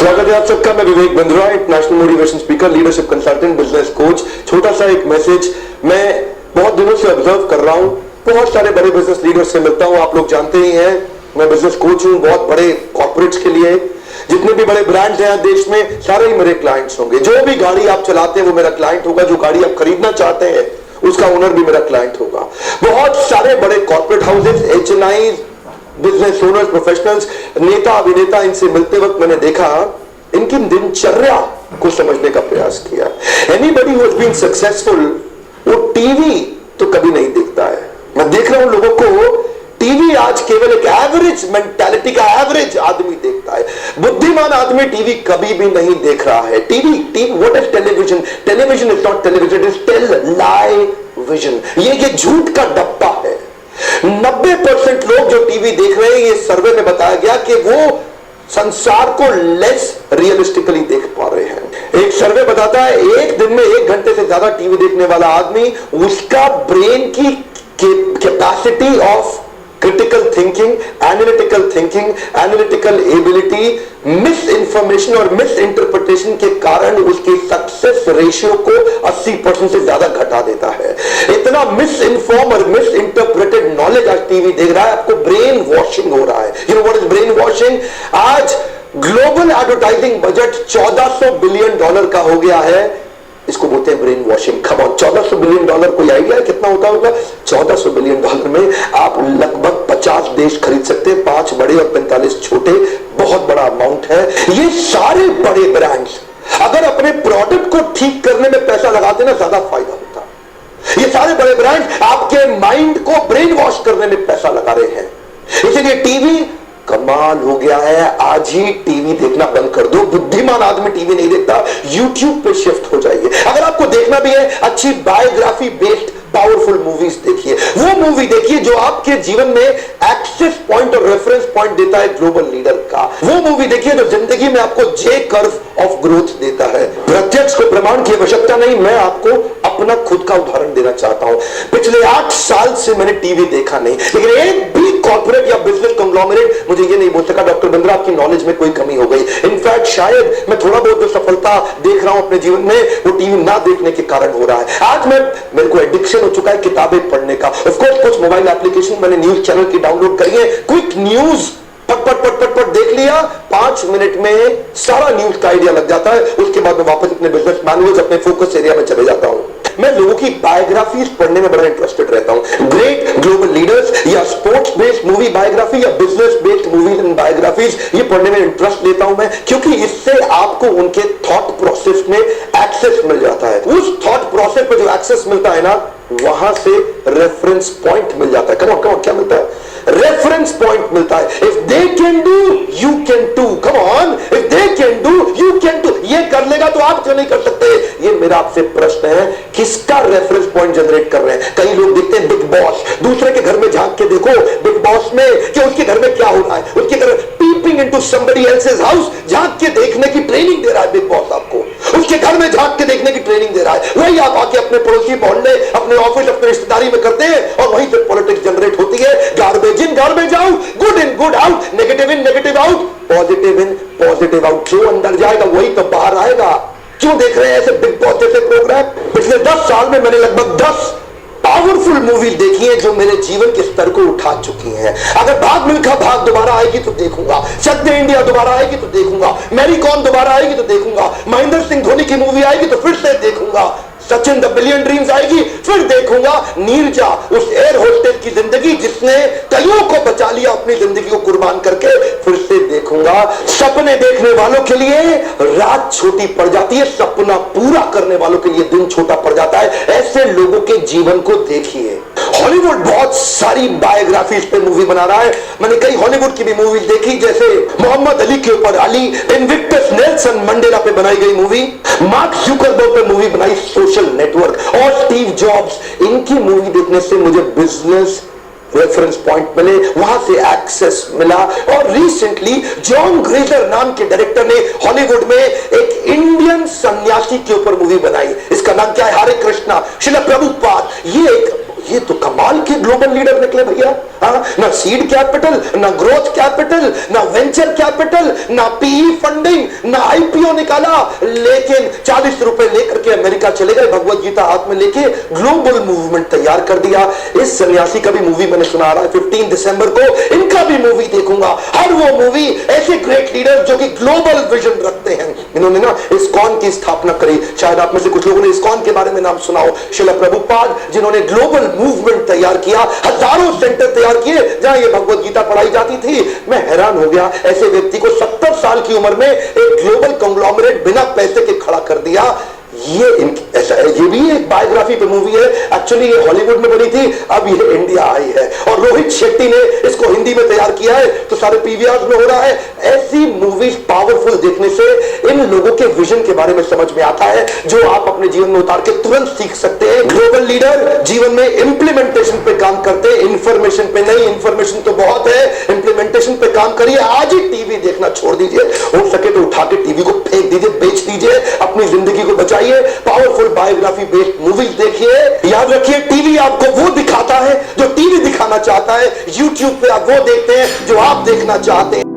स्वागत है आप सबका। मैं Vivek Bindra, international motivation speaker, leadership consultant, business coach. छोटा सा एक मैसेज, मैं बहुत दिनों से ऑब्जर्व कर रहा हूं, बहुत सारे बड़े बिजनेस लीडर्स से मिलता हूं। आप लोग जानते ही हैं मैं बिजनेस कोच हूं बहुत बड़े कॉर्पोरेट्स के लिए। जितने भी बड़े ब्रांड्स हैं देश में, सारे ही मेरे क्लाइंट्स होंगे। जो भी गाड़ी आप चलाते हैं वो मेरा क्लाइंट होगा। जो गाड़ी आप खरीदना चाहते हैं उसका ओनर भी मेरा क्लाइंट होगा। बहुत सारे बड़े corporate houses, HNI, business owners, professionals, नेता अभिनेता, इनसे मिलते वक्त मैंने देखा, इनकी दिनचर्या को समझने का प्रयास किया। Anybody who has been successful वो टीवी तो कभी नहीं देखता है। मैं देख रहा हूं लोगों को, टीवी आज केवल एक एवरेज मेंटालिटी का एवरेज आदमी देखता है। बुद्धिमान आदमी टीवी कभी भी नहीं देख रहा है। TV what is television? Television is not television, is tell lie vision. ये झूठ का डब्बा है। 90% लोग जो टीवी देख रहे हैं, ये सर्वे में बताया गया कि वो संसार को लेस रियलिस्टिकली देख पा रहे हैं। एक सर्वे बताता है एक दिन में 1 घंटे से ज्यादा टीवी देखने वाला आदमी, उसका ब्रेन की capacity of critical thinking, analytical ability, miss information और मिस इंटरप्रिटेशन के कारण उसकी सक्सेस रेशियो को 80% से ज्यादा घटा देता है। इतना मिस इन्फॉर्म और मिस इंटरप्रेटेड नॉलेज आज टीवी देख रहा है, आपको ब्रेन वॉशिंग हो रहा है। You know what is brain washing? आज ग्लोबल एडवर्टाइजिंग बजट $1400 बिलियन का हो गया है। इसको बोलते हैं ब्रेन वॉशिंग। खम ऑन, $1400 बिलियन कोई आइडिया है कितना होता होगा? $1400 बिलियन में आप लगभग 50 देश खरीद सकते हैं, 5 बड़े और 45 छोटे। बहुत बड़ा अमाउंट है। ये सारे बड़े ब्रांड्स अगर अपने प्रोडक्ट को ठीक करने में पैसा लगाते ना, ज्यादा फायदा होता। ये सारे बड़े ब्रांड्स आपके माइंड को ब्रेन वॉश करने में पैसा लगा रहे हैं। इसीलिए टीवी कमाल हो गया है। आज ही टीवी देखना बंद कर दो। बुद्धिमान आदमी टीवी नहीं देखता, यूट्यूब पे शिफ्ट हो जाइए। अगर आपको देखना भी है, अच्छी बायोग्राफी बेस्ड पावरफुल मूवीज देखिए। वो मूवी देखिए जो आपके जीवन में एक्सेस पॉइंट और रेफरेंस पॉइंट देता है ग्लोबल लीडर का। वो मूवी देखिए जो जिंदगी में आपको जे कर्व ऑफ ग्रोथ देता है। प्रत्यक्ष को प्रमाण की आवश्यकता नहीं, मैं आपको अपना खुद का उदाहरण देना चाहता हूं। पिछले 8 साल से मैंने टीवी देखा नहीं, लेकिन एक भी कॉर्पोरेट या बिजनेस कंग्लोमरेट मुझे ये नहीं बोल सका डॉक्टर बिंद्रा आपकी नॉलेज में कोई कमी हो गई। इनफैक्ट शायद मैं थोड़ा बहुत जो सफलता देख रहा हूं अपने जीवन में, वो टीवी ना देखने के कारण हो रहा है। आज मेरे को एडिक्शन हो चुका है किताबें पढ़ने का। ऑफ कोर्स कुछ मोबाइल एप्लीकेशन मैंने न्यूज चैनल की डाउनलोड करी है। क्विक न्यूज पट देख लिया, 5 मिनट में सारा न्यूज का आइडिया लग जाता है। उसके बाद मैं वापस अपने बिजनेस मैनुअल्स, अपने फोकस एरिया में चले जाता हूं। मैं लोगों की बायोग्राफीज पढ़ने में बड़ा इंटरेस्टेड रहता हूं। ग्रेट ग्लोबल लीडर्स या स्पोर्ट्स बेस्ड मूवी बायोग्राफी या business based movies and biographies, ये पढ़ने में इंटरेस्ट लेता हूं मैं, क्योंकि इससे आपको उनके थॉट प्रोसेस में एक्सेस मिल जाता है। उस थॉट प्रोसेस पे जो एक्सेस मिलता है ना, वहां से रेफरेंस पॉइंट मिल जाता है। कम ऑन, क्या मिलता है? रेफरेंस पॉइंट मिलता है। If they can do you can too. Come on, if they can do you can too. ये कर लेगा तो आप क्यों नहीं कर सकते? ये मेरा आपसे प्रश्न है, किसका रेफरेंस पॉइंट जनरेट कर रहे हैं? कई लोग देखते हैं बिग बॉस, दूसरे के घर में झांक के देखो बिग बॉस में कि उसके घर में क्या हो रहा है। उसके घर peeping into somebody else's house, झांक के देखने की ट्रेनिंग दे रहा है बिग बॉस आपको। उसके घर में झांक के देखने की ट्रेनिंग दे रहा है। वही आप आके अपने पड़ोसी मोहल्ले, अपने ऑफिस, अपने रिश्तेदारी में करते हैं और वहीं से पॉलिटिक्स जनरेट होती है। Garbage in garbage out, good in good out, negative in negative out, positive in positive out. जो अंदर जाएगा वही तो बाहर आएगा। क्यों देख रहे हैं ऐसे बिग बॉस जैसे प्रोग्राम? पिछले 10 साल में मैंने लगभग 10 पावरफुल मूवीज देखी है जो मेरे जीवन के स्तर को उठा चुकी हैं। अगर भाग मिल्खा भाग दोबारा आएगी तो देखूंगा, सत्य इंडिया दोबारा आएगी तो देखूंगा, मैरी कॉम दोबारा आएगी तो देखूंगा, महेंद्र सिंह धोनी की मूवी आएगी तो फिर से देखूंगा, सचिन द बिलियन ड्रीम्स आएगी फिर देखूंगा, नीरजा उस एयर होस्टेस की जिंदगी जिसने कईयों को बचा लिया अपनी जिंदगी को कुर्बान करके, फिर से देखूंगा। सपने देखने वालों के लिए रात छोटी पड़ जाती है, सपना पूरा करने वालों के लिए दिन छोटा पड़ जाता है। ऐसे लोगों के जीवन को देखिए। हॉलीवुड बहुत सारी बायोग्राफीज पे मूवी बना रहा है। मैंने कई हॉलीवुड की भी मूवीज देखी, जैसे मोहम्मद अली के ऊपर अली, इनविक्टस नेल्सन मंडेला पे बनाई गई मूवी, मार्क जुकरबर्ग पे मूवी बनाई सोशल नेटवर्क, और स्टीव जॉब्स। इनकी मूवी देखने से मुझे बिजनेस रेफरेंस पॉइंट मिले, वहां से एक्सेस मिला। और रिसेंटली जॉन ग्रेजर नाम के डायरेक्टर ने हॉलीवुड में एक इंडियन सन्यासी के ऊपर मूवी बनाई। इसका नाम क्या है? हरे कृष्णा, श्रील प्रभुपाद। ये तो कमाल के ग्लोबल लीडर निकले भैया। ना सीड कैपिटल, ना ग्रोथ कैपिटल, ना वेंचर कैपिटल, ना पीई फंडिंग, ना आईपीओ निकाला, लेकिन 40 रुपए लेकर के अमेरिका चले गए, भगवत गीता हाथ में लेके ग्लोबल मूवमेंट तैयार कर दिया। इस सन्यासी का भी मूवी मैंने सुना रहा है 15 दिसंबर को, इनका भी मूवी देखूंगा। हर वो मूवी ऐसे ग्रेट लीडर जो कि ग्लोबल विजन रखते हैं। इन्होंने ना इस्कॉन की स्थापना करी, शायद आप में से कुछ लोगों ने इस्कॉन के बारे में नाम सुना हो। श्रील प्रभुपाद जिन्होंने ग्लोबल मूवमेंट तैयार किया, हजारों सेंटर तैयार किए जहां ये भगवत गीता पढ़ाई जाती थी। मैं हैरान हो गया, ऐसे व्यक्ति को 70 साल की उम्र में एक ग्लोबल कंग्लोमरेट बिना पैसे के खड़ा कर दिया। ये भी एक बायोग्राफी पे मूवी है, एक्चुअली ये हॉलीवुड में बनी थी, अब ये इंडिया आई है और रोहित शेट्टी ने इसको हिंदी में तैयार किया है, तो सारे पीवीआर में हो रहा है। ऐसी मूवीज पावरफुल देखने से इन लोगों के विजन के बारे में समझ में आता है, जो आप अपने जीवन में उतार के तुरंत सीख सकते हैं। ग्लोबल लीडर जीवन में इंप्लीमेंटेशन पे काम करते हैं, इंफॉर्मेशन पे नहीं। इंफॉर्मेशन तो बहुत है, इंप्लीमेंटेशन पे काम करिए। आज ही टीवी देखना छोड़ दीजिए, हो सके तो उठा के टीवी को फेंक दीजिए, बेच दीजिए, अपनी जिंदगी को बचाइए। पावरफुल बायोग्राफी बेस्ड मूवीज देखिए। याद रखिए, टीवी आपको वो दिखाता है जो टीवी दिखाना चाहता है, यूट्यूब पे आप वो देखते हैं जो आप देखना चाहते हैं।